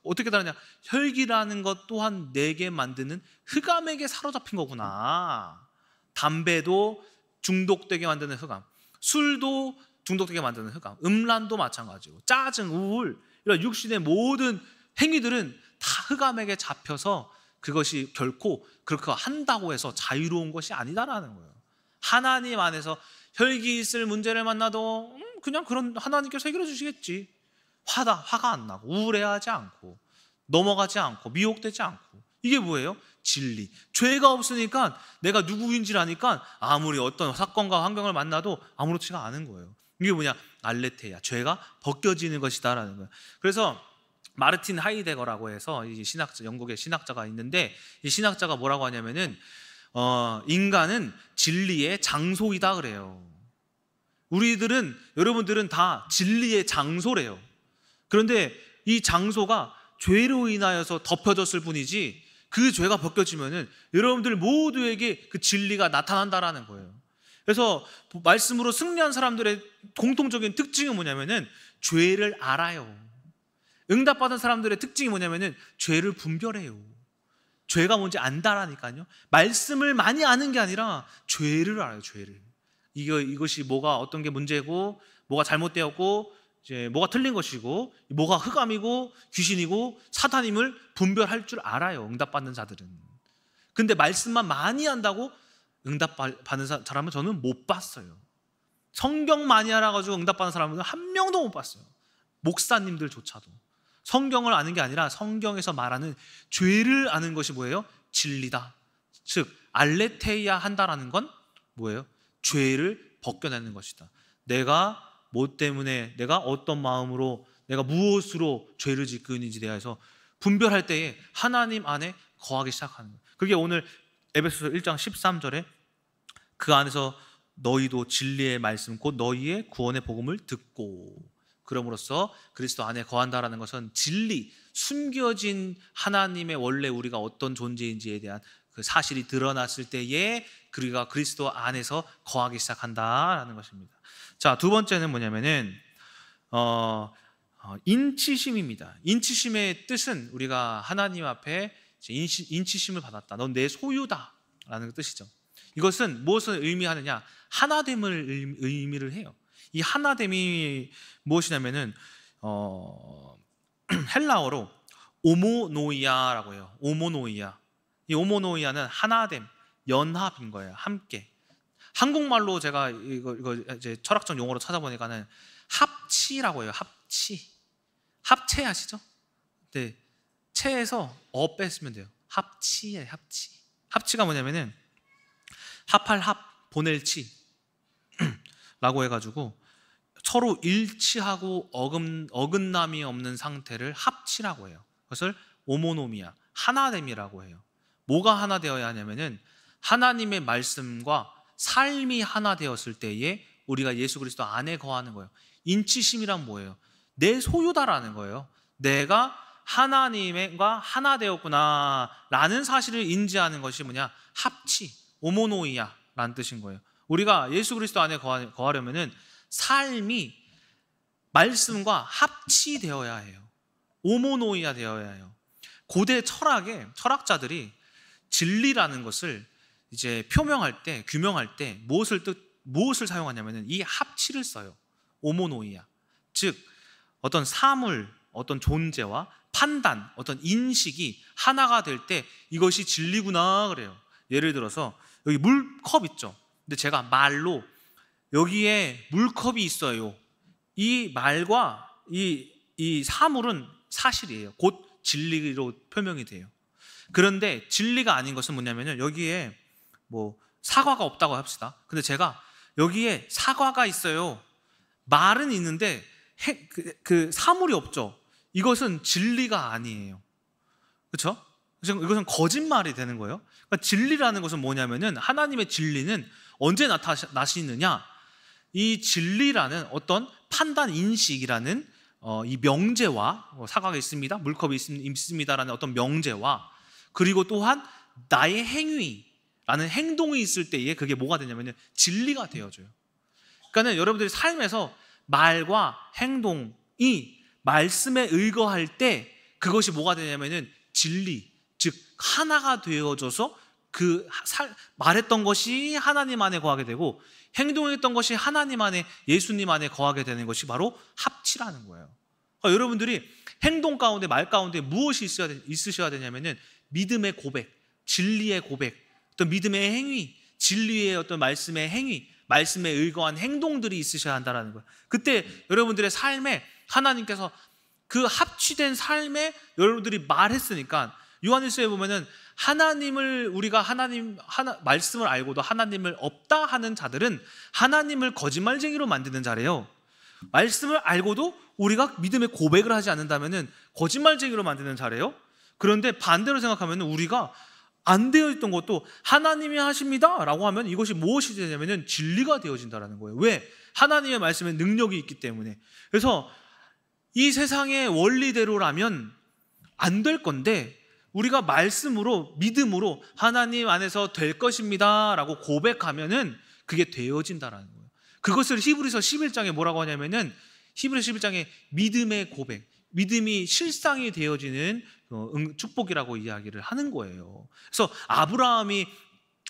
어떻게 다르냐? 혈기라는 것 또한 내게 만드는 흑암에게 사로잡힌 거구나. 담배도 중독되게 만드는 흑암, 술도 중독되게 만드는 흑암, 음란도 마찬가지고, 짜증, 우울, 이런 육신의 모든 행위들은 다 흑암에게 잡혀서 그것이 결코 그렇게 한다고 해서 자유로운 것이 아니다라는 거예요. 하나님 안에서 혈기 있을 문제를 만나도 그냥 그런 하나님께서 해결해 주시겠지. 화가 안 나고 우울해하지 않고 넘어가지 않고 미혹되지 않고. 이게 뭐예요? 진리. 죄가 없으니까 내가 누구인지를 아니까 아무리 어떤 사건과 환경을 만나도 아무렇지가 않은 거예요. 이게 뭐냐? 알레테야. 죄가 벗겨지는 것이다라는 거예요. 그래서 마르틴 하이데거라고 해서 이 신학자, 영국의 신학자가 있는데, 이 신학자가 뭐라고 하냐면은 인간은 진리의 장소이다 그래요. 여러분들은 다 진리의 장소래요. 그런데 이 장소가 죄로 인하여서 덮여졌을 뿐이지, 그 죄가 벗겨지면은 여러분들 모두에게 그 진리가 나타난다라는 거예요. 그래서 말씀으로 승리한 사람들의 공통적인 특징은 뭐냐면은 죄를 알아요. 응답받은 사람들의 특징이 뭐냐면은 죄를 분별해요. 죄가 뭔지 안다라니까요. 말씀을 많이 아는 게 아니라 죄를 알아요. 죄를. 이것이 뭐가 어떤 게 문제고, 뭐가 잘못되었고, 이제 뭐가 틀린 것이고, 뭐가 흑암이고 귀신이고 사탄임을 분별할 줄 알아요. 응답받는 자들은. 근데 말씀만 많이 한다고 응답받는 사람은 저는 못 봤어요. 성경 많이 알아가지고 응답받는 사람은 한 명도 못 봤어요. 목사님들조차도. 성경을 아는 게 아니라 성경에서 말하는 죄를 아는 것이 뭐예요? 진리다. 즉 알레테이아 한다라는 건 뭐예요? 죄를 벗겨내는 것이다. 내가 뭐 때문에, 내가 어떤 마음으로, 내가 무엇으로 죄를 짓고 있는지 대해서 분별할 때에 하나님 안에 거하기 시작하는 거예요. 그게 오늘 에베소서 1장 13절에 그 안에서 너희도 진리의 말씀 곧 너희의 구원의 복음을 듣고 그럼으로써 그리스도 안에 거한다라는 것은 진리, 숨겨진 하나님의 원래 우리가 어떤 존재인지에 대한 그 사실이 드러났을 때에 우리가 그리스도 안에서 거하기 시작한다라는 것입니다. 자, 두 번째는 뭐냐면은 인치심입니다. 인치심의 뜻은 우리가 하나님 앞에 인치심을 받았다. 넌 내 소유다라는 뜻이죠. 이것은 무엇을 의미하느냐? 하나됨을 의미를 해요. 이 하나됨이 무엇이냐면은 헬라어로 오모노이아라고 해요. 오모노이아. 이 오모노이아는 하나됨, 연합인 거예요. 함께. 한국말로 제가 이거 이제 철학적 용어로 찾아보니까는 합치라고 해요. 합치. 합체 아시죠? 네. 체에서 뺐으면 돼요. 합치예요. 합치. 합치가 뭐냐면은 합할 합, 보낼 치 라고 해가지고 서로 일치하고 어긋남이 없는 상태를 합치라고 해요. 그것을 오모노미아, 하나됨이라고 해요. 뭐가 하나 되어야 하냐면은 하나님의 말씀과 삶이 하나 되었을 때에 우리가 예수 그리스도 안에 거하는 거예요. 인치심이란 뭐예요? 내 소유다라는 거예요. 내가 하나님과 하나 되었구나 라는 사실을 인지하는 것이 뭐냐? 합치, 오모노이아 라는 뜻인 거예요. 우리가 예수 그리스도 안에 거하려면은 삶이 말씀과 합치되어야 해요. 오모노이아 되어야 해요. 고대 철학에 철학자들이 진리라는 것을 이제 표명할 때, 규명할 때 무엇을 사용하냐면은 이 합치를 써요. 오모노이아. 즉 어떤 사물, 어떤 존재와 판단, 어떤 인식이 하나가 될 때 이것이 진리구나 그래요. 예를 들어서 여기 물컵 있죠. 근데 제가 말로 여기에 물컵이 있어요. 이 말과 이 사물은 사실이에요. 곧 진리로 표명이 돼요. 그런데 진리가 아닌 것은 뭐냐면요. 여기에 뭐 사과가 없다고 합시다. 근데 제가 여기에 사과가 있어요. 말은 있는데 그 사물이 없죠. 이것은 진리가 아니에요. 그렇죠? 이것은 거짓말이 되는 거예요. 그러니까 진리라는 것은 뭐냐면은 하나님의 진리는 언제 나타나시느냐? 이 진리라는 어떤 판단 인식이라는 이 명제와 사과가 있습니다, 물컵이 있습니다라는 어떤 명제와 그리고 또한 나의 행위라는 행동이 있을 때에 그게 뭐가 되냐면요, 진리가 되어져요. 그러니까 여러분들이 삶에서 말과 행동이 말씀에 의거할 때 그것이 뭐가 되냐면은 진리, 즉 하나가 되어져서 말했던 것이 하나님 안에 거하게 되고 행동했던 것이 하나님 안에, 예수님 안에 거하게 되는 것이 바로 합치라는 거예요. 그러니까 여러분들이 행동 가운데, 말 가운데 무엇이 있으셔야 되냐면은 믿음의 고백, 진리의 고백, 어떤 믿음의 행위, 진리의 어떤 말씀의 행위, 말씀에 의거한 행동들이 있으셔야 한다는 거예요. 그때 여러분들의 삶에 하나님께서 그 합치된 삶에 여러분들이 말했으니까 요한일서에 보면은 우리가 말씀을 알고도 하나님을 없다 하는 자들은 하나님을 거짓말쟁이로 만드는 자래요. 말씀을 알고도 우리가 믿음의 고백을 하지 않는다면은 거짓말쟁이로 만드는 자래요. 그런데 반대로 생각하면 우리가 안 되어 있던 것도 하나님이 하십니다 라고 하면 이것이 무엇이 되냐면은 진리가 되어진다는 거예요. 왜? 하나님의 말씀에 능력이 있기 때문에. 그래서 이 세상의 원리대로라면 안 될 건데 우리가 말씀으로, 믿음으로 하나님 안에서 될 것입니다 라고 고백하면은 그게 되어진다라는 거예요. 그것을 히브리서 11장에 뭐라고 하냐면은 히브리서 11장에 믿음의 고백, 믿음이 실상이 되어지는 축복이라고 이야기를 하는 거예요. 그래서 아브라함이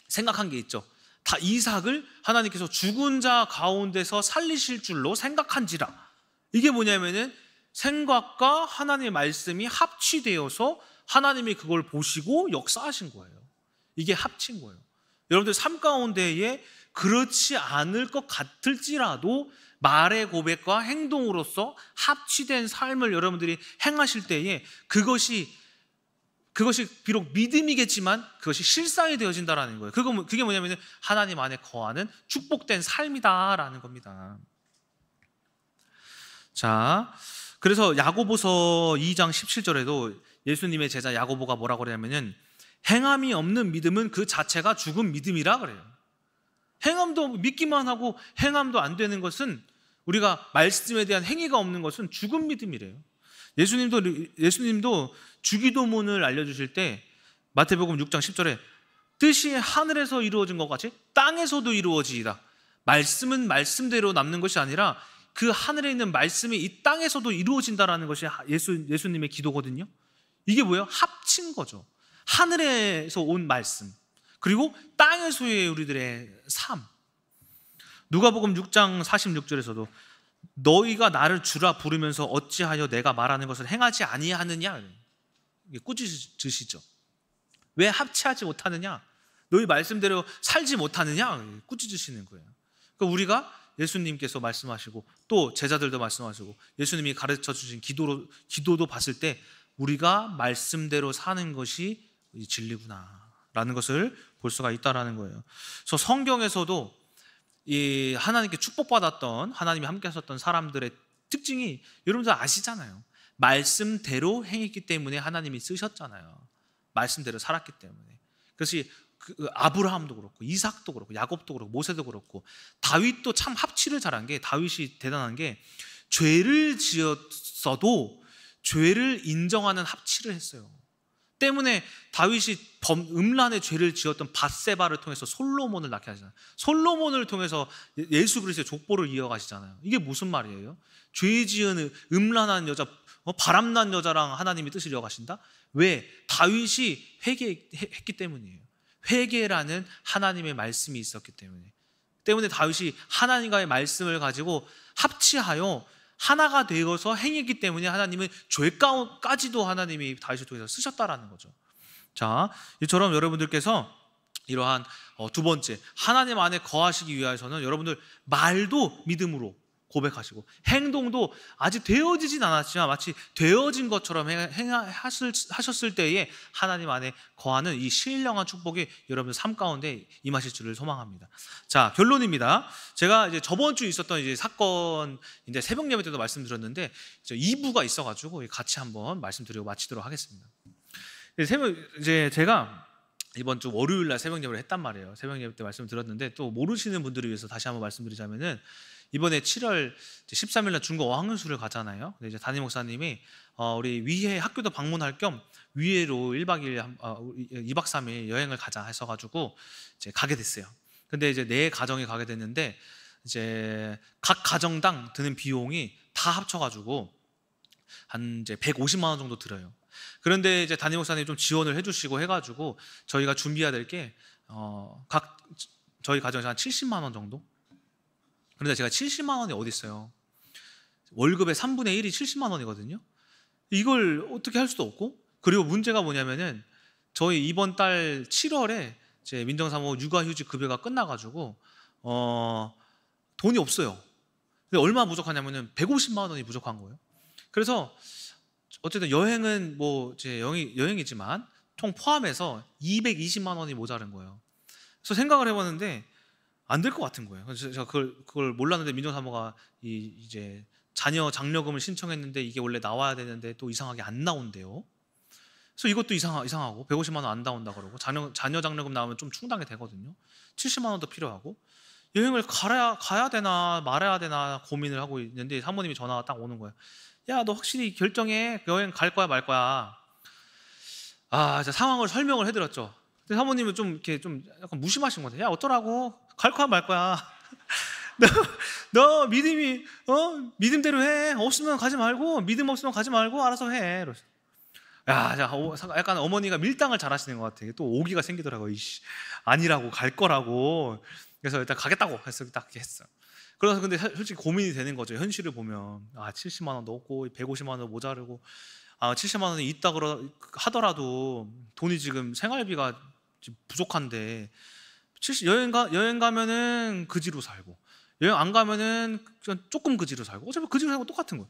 생각한 게 있죠. 다 이삭을 하나님께서 죽은 자 가운데서 살리실 줄로 생각한지라. 이게 뭐냐면은 생각과 하나님의 말씀이 합치되어서 하나님이 그걸 보시고 역사하신 거예요. 이게 합친 거예요. 여러분들 삶 가운데에 그렇지 않을 것 같을지라도 말의 고백과 행동으로서 합치된 삶을 여러분들이 행하실 때에 그것이 그것이 비록 믿음이겠지만 그것이 실상이 되어진다라는 거예요. 그게 뭐냐면 하나님 안에 거하는 축복된 삶이다라는 겁니다. 자, 그래서 야고보서 2장 17절에도 예수님의 제자 야고보가 뭐라고 그러냐면은 행함이 없는 믿음은 그 자체가 죽은 믿음이라 그래요. 행함도 믿기만 하고 행함도 안 되는 것은, 우리가 말씀에 대한 행위가 없는 것은 죽은 믿음이래요. 예수님도 주기도문을 알려주실 때 마태복음 6장 10절에 뜻이 하늘에서 이루어진 것 같이 땅에서도 이루어지이다. 말씀은 말씀대로 남는 것이 아니라 그 하늘에 있는 말씀이 이 땅에서도 이루어진다라는 것이 예수님의 기도거든요. 이게 뭐예요? 합친 거죠. 하늘에서 온 말씀, 그리고 땅에서의 우리들의 삶. 누가복음 6장 46절에서도 너희가 나를 주라 부르면서 어찌하여 내가 말하는 것을 행하지 아니하느냐, 꾸짖으시죠. 왜 합치하지 못하느냐, 너희 말씀대로 살지 못하느냐 꾸짖으시는 거예요. 그러니까 우리가 예수님께서 말씀하시고 또 제자들도 말씀하시고 예수님이 가르쳐 주신 기도도 봤을 때 우리가 말씀대로 사는 것이 진리구나 라는 것을 볼 수가 있다라는 거예요. 그래서 성경에서도 이 하나님께 축복받았던, 하나님이 함께 하셨던 사람들의 특징이 여러분들 아시잖아요. 말씀대로 행했기 때문에 하나님이 쓰셨잖아요. 말씀대로 살았기 때문에. 그것이 아브라함도 그렇고 이삭도 그렇고 야곱도 그렇고 모세도 그렇고 다윗도 참 합치를 잘한 게, 다윗이 대단한 게 죄를 지었어도 죄를 인정하는 합치를 했어요. 때문에 다윗이 음란의 죄를 지었던 밧세바를 통해서 솔로몬을 낳게 하시잖아요. 솔로몬을 통해서 예수 그리스도의 족보를 이어가시잖아요. 이게 무슨 말이에요? 죄 지은 음란한 여자, 바람난 여자랑 하나님이 뜻을 이어가신다? 왜? 다윗이 회개했기 때문이에요. 회개라는 하나님의 말씀이 있었기 때문에 다윗이 하나님과의 말씀을 가지고 합치하여 하나가 되어서 행했기 때문에 하나님은 죄까지도 하나님이 다윗을 통해서 쓰셨다라는 거죠. 자, 이처럼 여러분들께서 이러한 두 번째, 하나님 안에 거하시기 위해서는 여러분들 말도 믿음으로 고백하시고 행동도 아직 되어지진 않았지만 마치 되어진 것처럼 하셨을 때에 하나님 안에 거하는 이 신령한 축복이 여러분들 삶 가운데 임하실 줄을 소망합니다. 자, 결론입니다. 제가 이제 저번 주에 있었던 이제 사건인데 새벽 예배 때도 말씀드렸는데 2부가 있어가지고 같이 한번 말씀드리고 마치도록 하겠습니다. 이제 제가 이번 주 월요일 날 새벽 예배를 했단 말이에요. 새벽 예배 때 말씀드렸는데 또 모르시는 분들을 위해서 다시 한번 말씀드리자면은 이번에 7월 13일 날 중국 어학연수를 가잖아요. 근데 이제 담임 목사님이 우리 위해 학교도 방문할 겸 위해로 1박 2일 2박 3일 여행을 가자 해서가지고 이제 가게 됐어요. 근데 이제 네 가정이 가게 됐는데 이제 각 가정당 드는 비용이 다 합쳐가지고 한 이제 150만 원 정도 들어요. 그런데 이제 담임 목사님 좀 지원을 해주시고 해가지고 저희가 준비해야 될 게 저희 가정에서 한 70만 원 정도. 그런데 제가 70만 원이 어디 있어요? 월급의 3분의 1이 70만 원이거든요. 이걸 어떻게 할 수도 없고, 그리고 문제가 뭐냐면은 저희 이번 달 7월에 제 민정사무 육아휴직 급여가 끝나가지고 돈이 없어요. 근데 얼마 부족하냐면은 150만 원이 부족한 거예요. 그래서 어쨌든 여행은 뭐 제 여행이지만 총 포함해서 220만 원이 모자른 거예요. 그래서 생각을 해봤는데 안 될 것 같은 거예요. 그래서 제가 그걸 몰랐는데 민정사무가 이제 자녀 장려금을 신청했는데 이게 원래 나와야 되는데 또 이상하게 안 나온대요. 그래서 이것도 이상하고 150만 원 안 나온다 그러고 자녀 장려금 나오면 좀 충당이 되거든요. 70만 원도 필요하고 여행을 가야 되나 말아야 되나 고민을 하고 있는데 사모님이 전화가 딱 오는 거예요. 야, 너 확실히 결정해. 여행 갈 거야 말 거야. 제가 상황을 설명을 해드렸죠. 근데 사모님은 좀 이렇게 좀 약간 무심하신 것 같아요. 야, 어쩌라고? 갈 거야 말 거야. 너 믿음이 믿음대로 해. 없으면 가지 말고, 믿음 없으면 가지 말고 알아서 해. 이러죠. 약간 어머니가 밀당을 잘하시는 것 같아요. 또 오기가 생기더라고요. 아니라고, 갈 거라고. 그래서 일단 가겠다고 해서 딱 이렇게 했어요. 그래서 근데 솔직히 고민이 되는 거죠. 현실을 보면 70만 원도 없고 150만 원도 모자르고 70만 원이 있다 하더라도 돈이 지금 생활비가 지금 부족한데 여행 가면은 그지로 살고 여행 안 가면은 그냥 조금 그지로 살고 어차피 그지로 살고 똑같은 거예요.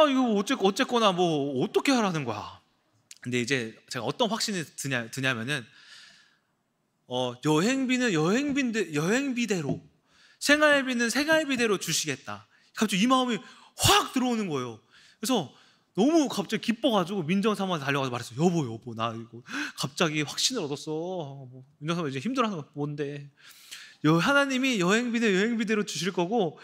이거 어쨌거나 뭐 어떻게 하라는 거야. 근데 이제 제가 어떤 확신이 드냐면은 여행비는 여행비대로, 생활비는 생활비대로 주시겠다. 갑자기 이 마음이 확 들어오는 거예요. 그래서 너무 갑자기 기뻐가지고 민정사모한테 달려가서 말했어요. 여보 나 이거 갑자기 확신을 얻었어. 민정사모 이제 힘들어하는 거 뭔데? 하나님이 여행비는 여행비대로 주실 거고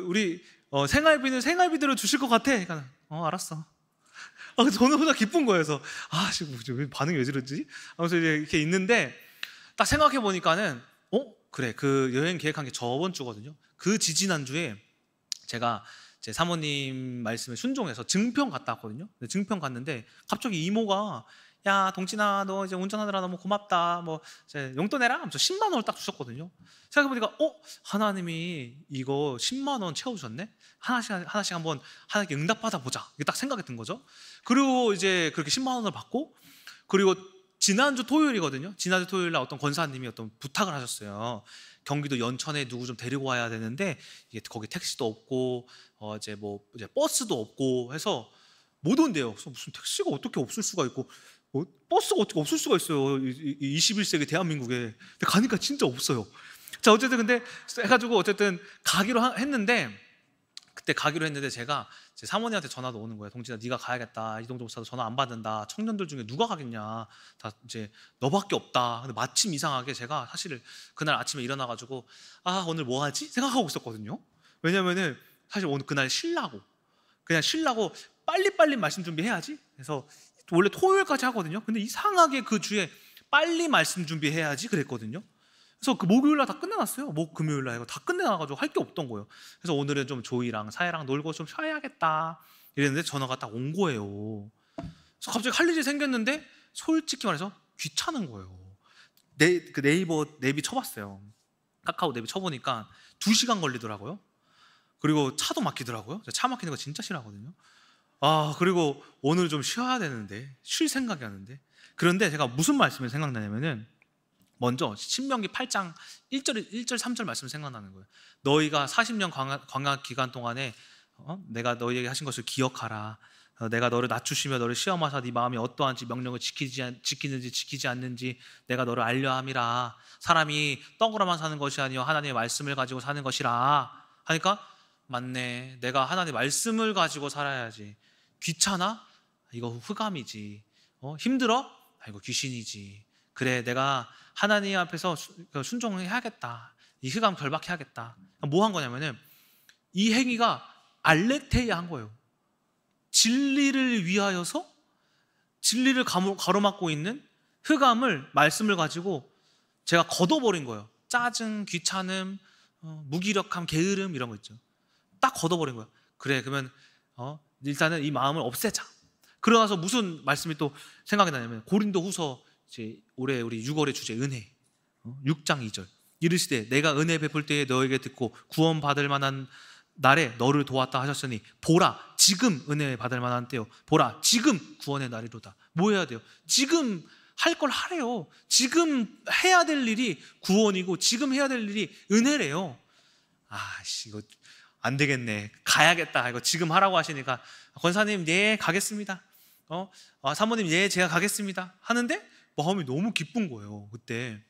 우리 생활비는 생활비대로 주실 것 같아. 그러니까 알았어. 저는 혼자 기쁜 거예요. 그래서 지금 반응이 왜 저러지? 하면서 이제 이렇게 있는데 딱 생각해 보니까는 그래, 그 여행 계획한 게 저번 주거든요. 그 지지난주에 제가 제 사모님 말씀에 순종해서 증평 갔다 왔거든요. 근데 증평 갔는데 갑자기 이모가 야 동진아 너 이제 운전하느라 너무 고맙다, 뭐 이제 용돈 내라 하면서 10만 원을 딱 주셨거든요. 생각해보니까 하나님이 이거 10만 원 채워주셨네. 하나씩 한번 하나님께 응답받아 보자, 이게 딱 생각이 든 거죠. 그리고 이제 그렇게 10만 원을 받고, 그리고 지난주 토요일이거든요. 지난주 토요일 날 어떤 권사님이 어떤 부탁을 하셨어요. 경기도 연천에 누구 좀 데리고 와야 되는데 이게 거기 택시도 없고 이제 버스도 없고 해서 못 온대요. 그래서 무슨 택시가 어떻게 없을 수가 있고 버스가 어떻게 없을 수가 있어요, 21세기 대한민국에. 근데 가니까 진짜 없어요. 자, 어쨌든 근데 해가지고 어쨌든 가기로 했는데, 그때 가기로 했는데 제가 제 사모님한테 전화도 오는 거예요. 동진아 네가 가야겠다, 이동종 목사도 전화 안 받는다, 청년들 중에 누가 가겠냐, 다 이제 너밖에 없다. 근데 마침 이상하게 제가 사실 그날 아침에 일어나가지고 오늘 뭐 하지? 생각하고 있었거든요. 왜냐면은 사실 오늘 그날 쉬려고 빨리 말씀 준비해야지. 그래서 원래 토요일까지 하거든요. 근데 이상하게 그 주에 빨리 말씀 준비해야지 그랬거든요. 그래서 그 목요일날 다 끝내놨어요. 금요일날 이거 다 끝내놔가지고 할 게 없던 거예요. 그래서 오늘은 좀 조이랑 사애랑 놀고 좀 쉬어야겠다 이랬는데 전화가 딱 온 거예요. 그래서 갑자기 할 일이 생겼는데 솔직히 말해서 귀찮은 거예요. 그 네이버 내비 쳐봤어요. 카카오 내비 쳐보니까 2시간 걸리더라고요. 그리고 차도 막히더라고요. 차 막히는 거 진짜 싫어하거든요. 그리고 오늘 좀 쉬어야 되는데 쉴 생각이었는데, 그런데 제가 무슨 말씀이 생각나냐면은 먼저 신명기 8장 1절 3절 말씀이 생각나는 거예요. 너희가 40년 광야 기간 동안에 내가 너희에게 하신 것을 기억하라. 내가 너를 낮추시며 너를 시험하사 네 마음이 어떠한지 명령을 지키는지 지키지 않는지 내가 너를 알려 함이라. 사람이 떡으로만 사는 것이 아니요 하나님의 말씀을 가지고 사는 것이라 하니까, 맞네, 내가 하나님의 말씀을 가지고 살아야지. 귀찮아? 이거 흑암이지. 힘들어? 이거 귀신이지. 그래, 내가 하나님 앞에서 순종해야겠다. 이 흑암 결박해야겠다. 뭐 한 거냐면은 이 행위가 알렉테이아 한 거예요. 진리를 위하여서 진리를 가로막고 있는 흑암을, 말씀을 가지고 제가 걷어버린 거예요. 짜증, 귀찮음, 무기력함, 게으름 이런 거 있죠. 딱 걷어버린 거예요. 그래, 그러면 일단은 이 마음을 없애자. 그러고 나서 무슨 말씀이 또 생각이 나냐면 고린도 후서 이제 올해 우리 6월의 주제 은혜 6장 2절 이르시되 내가 은혜 베풀 때에 너에게 듣고 구원 받을 만한 날에 너를 도왔다 하셨으니 보라 지금 은혜 받을 만한 때요, 보라 지금 구원의 날이로다. 뭐 해야 돼요? 지금 할 걸 하래요. 지금 해야 될 일이 구원이고 지금 해야 될 일이 은혜래요. 이거 안 되겠네, 가야겠다. 이거 지금 하라고 하시니까 권사님 네 가겠습니다. 사모님 예 제가 가겠습니다 하는데 마음이 너무 기쁜 거예요 그때.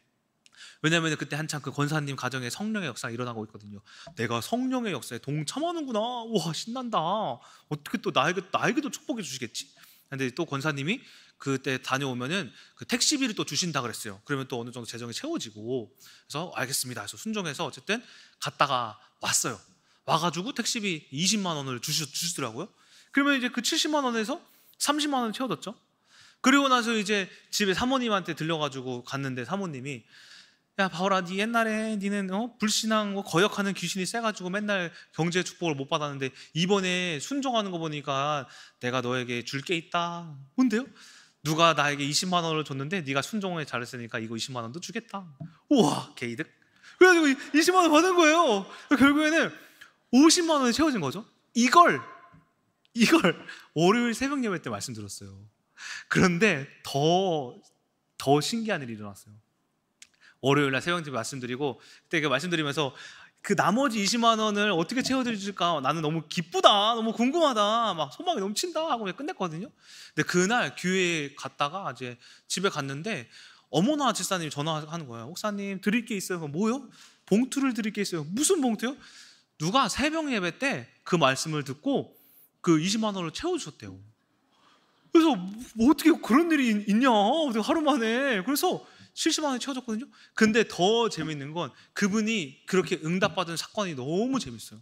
왜냐하면 그때 한참 그 권사님 가정에 성령의 역사가 일어나고 있거든요. 내가 성령의 역사에 동참하는구나, 와 신난다. 어떻게 또 나에게도 축복해 주시겠지. 근데 또 권사님이 그때 다녀오면은 그 택시비를 또 주신다 그랬어요. 그러면 또 어느 정도 재정이 채워지고, 그래서 알겠습니다 해서 순종해서 어쨌든 갔다가 왔어요. 와가지고 택시비 20만 원을 주시더라고요. 그러면 이제 그 70만 원에서 30만 원을 채워졌죠. 그리고 나서 이제 집에 사모님한테 들려가지고 갔는데 사모님이 야 바울아, 니 옛날에 니는 불신앙 거역하는 귀신이 세가지고 맨날 경제 축복을 못 받았는데 이번에 순종하는 거 보니까 내가 너에게 줄 게 있다. 뭔데요? 누가 나에게 20만 원을 줬는데 네가 순종을 잘했으니까 이거 20만 원도 주겠다. 우와 개이득. 그래가지고 20만 원 받은 거예요. 결국에는 50만 원이 채워진 거죠. 이걸 월요일 새벽 예배 때 말씀드렸어요. 그런데 더 신기한 일이 일어났어요. 월요일날 새벽 예배 말씀드리고 그때 말씀드리면서 그 나머지 20만 원을 어떻게 채워드릴까 나는 너무 기쁘다, 너무 궁금하다, 막 소망이 넘친다 하고 끝냈거든요. 근데 그날 교회에 갔다가 이제 집에 갔는데 어머나 집사님이 전화하는 거예요. 목사님 드릴 게 있어요. 뭐요? 봉투를 드릴 게 있어요. 무슨 봉투요? 누가 새벽 예배 때 그 말씀을 듣고 그 20만 원을 채워주셨대요. 그래서 뭐 어떻게 그런 일이 있냐, 어떻게 하루 만에. 그래서 70만 원이 채워졌거든요. 근데 더 재밌는 건 그분이 그렇게 응답받은 사건이 너무 재밌어요.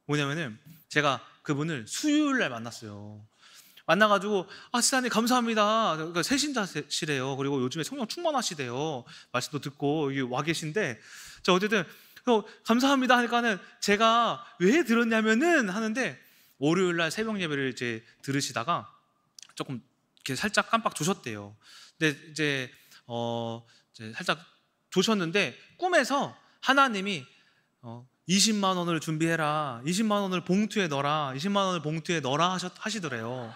뭐냐면은 제가 그분을 수요일 날 만났어요. 만나가지고 지사님 감사합니다. 그러니까 새신자시래요. 그리고 요즘에 성령 충만하시대요. 말씀도 듣고 여기 와 계신데, 자 어쨌든 감사합니다 하니까는 제가 왜 들었냐면은 하는데, 월요일 날 새벽 예배를 이제 들으시다가 조금 이렇게 살짝 깜빡 조셨대요. 근데 이제 살짝 조셨는데 꿈에서 하나님이 20만 원을 준비해라, 20만 원을 봉투에 넣어라, 20만 원을 봉투에 넣어라 하시더래요.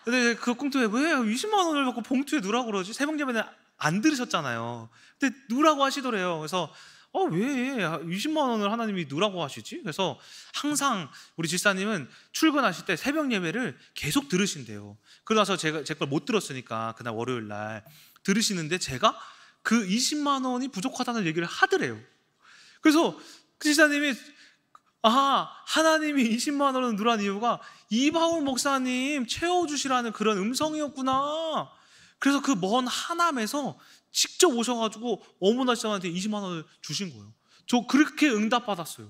근데 그 꿈투에 왜 20만 원을 갖고 봉투에 넣으라고 그러지? 새벽 예배는 안 들으셨잖아요. 근데 넣으라고 하시더래요. 그래서 왜 20만 원을 하나님이 넣으라고 하시지? 그래서 항상 우리 집사님은 출근하실 때 새벽 예배를 계속 들으신대요. 그러나서 제 걸 못 들었으니까 그날 월요일 날 들으시는데 제가 그 20만 원이 부족하다는 얘기를 하더래요. 그래서 그 집사님이 하나님이 20만 원을 넣으라는 이유가 이바울 목사님 채워주시라는 그런 음성이었구나. 그래서 그 먼 하남에서 직접 오셔가지고 어머나 집사님한테 20만 원을 주신 거예요. 저 그렇게 응답받았어요.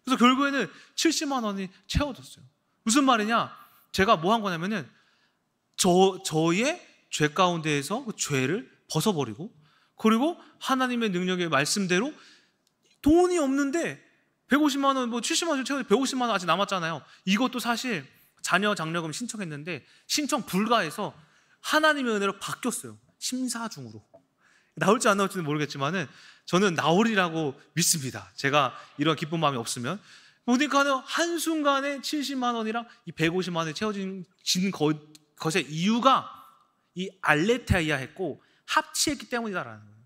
그래서 결국에는 70만 원이 채워졌어요. 무슨 말이냐? 제가 뭐 한 거냐면은 저의 죄 가운데에서 그 죄를 벗어버리고, 그리고 하나님의 능력의 말씀대로 돈이 없는데 150만 원, 70만 원 채워서 150만 원 아직 남았잖아요. 이것도 사실 자녀 장려금 신청했는데 신청 불가해서 하나님의 은혜로 바뀌었어요. 심사 중으로. 나올지 안 나올지는 모르겠지만은 저는 나오리라고 믿습니다. 제가 이런 기쁜 마음이 없으면. 보니까는 한순간에 70만 원이랑 이 150만 원이 채워진 것의 이유가 이 알레테이아 했고 합치했기 때문이다라는 거예요.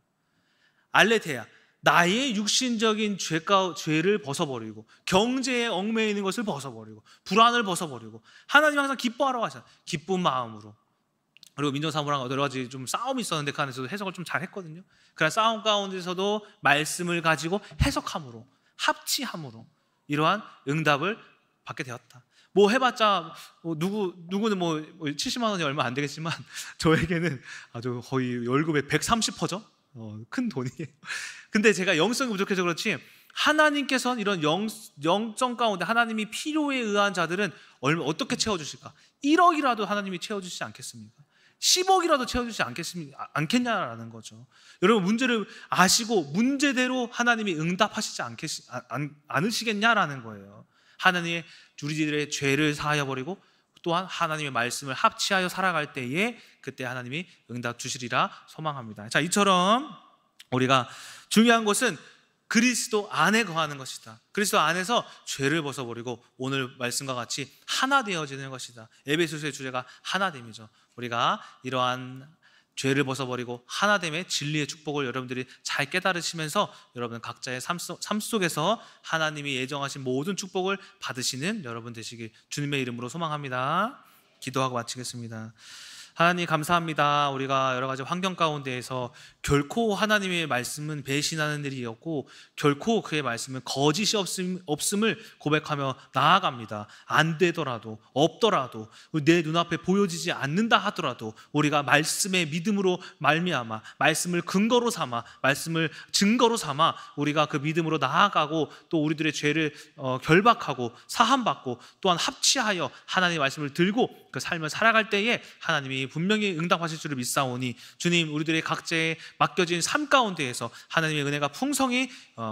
알레테이아, 나의 육신적인 죄를 벗어버리고, 경제에 얽매이는 있는 것을 벗어버리고, 불안을 벗어버리고, 하나님 항상 기뻐하라고 하잖아요. 기쁜 마음으로. 그리고 민정사무랑 여러 가지 좀 싸움이 있었는데 그 안에서도 해석을 좀 잘했거든요. 그런 싸움 가운데서도 말씀을 가지고 해석함으로, 합치함으로 이러한 응답을 받게 되었다. 뭐 해봤자 누구는 70만 원이 얼마 안 되겠지만 저에게는 아주 거의 월급의 130%죠. 큰 돈이에요. 근데 제가 영성이 부족해서 그렇지, 하나님께서는 이런 영성 가운데 하나님이 필요에 의한 자들은 어떻게 채워주실까? 1억이라도 하나님이 채워주시지 않겠습니까? 10억이라도 채워주시지 않겠냐라는 거죠. 여러분, 문제를 아시고 문제대로 하나님이 응답하시지 않으시겠냐라는 거예요. 하나님의 우리들의 죄를 사하여버리고 또한 하나님의 말씀을 합치하여 살아갈 때에 그때 하나님이 응답 주시리라 소망합니다. 자, 이처럼 우리가 중요한 것은 그리스도 안에 거하는 것이다. 그리스도 안에서 죄를 벗어버리고 오늘 말씀과 같이 하나 되어지는 것이다. 에베소서의 주제가 하나됨이죠. 우리가 이러한 죄를 벗어버리고 하나됨의 진리의 축복을 여러분들이 잘 깨달으시면서 여러분 각자의 삶 속에서 하나님이 예정하신 모든 축복을 받으시는 여러분 되시길 주님의 이름으로 소망합니다. 기도하고 마치겠습니다. 하나님 감사합니다. 우리가 여러 가지 환경 가운데에서 결코 하나님의 말씀은 배신하는 일이었고 결코 그의 말씀은 거짓이 없음을 고백하며 나아갑니다. 안 되더라도 없더라도 내 눈앞에 보여지지 않는다 하더라도 우리가 말씀의 믿음으로 말미암아 말씀을 근거로 삼아 말씀을 증거로 삼아 우리가 그 믿음으로 나아가고 또 우리들의 죄를 결박하고 사함받고 또한 합치하여 하나님의 말씀을 들고 그 삶을 살아갈 때에 하나님이 분명히 응답하실 줄을 믿사오니 주님 우리들의 각자의 맡겨진 삶 가운데에서 하나님의 은혜가 풍성히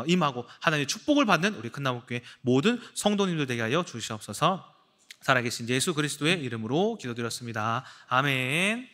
임하고 하나님의 축복을 받는 우리 큰나무교회 모든 성도님들 되게 하여 주시옵소서. 살아계신 예수 그리스도의 이름으로 기도드렸습니다. 아멘.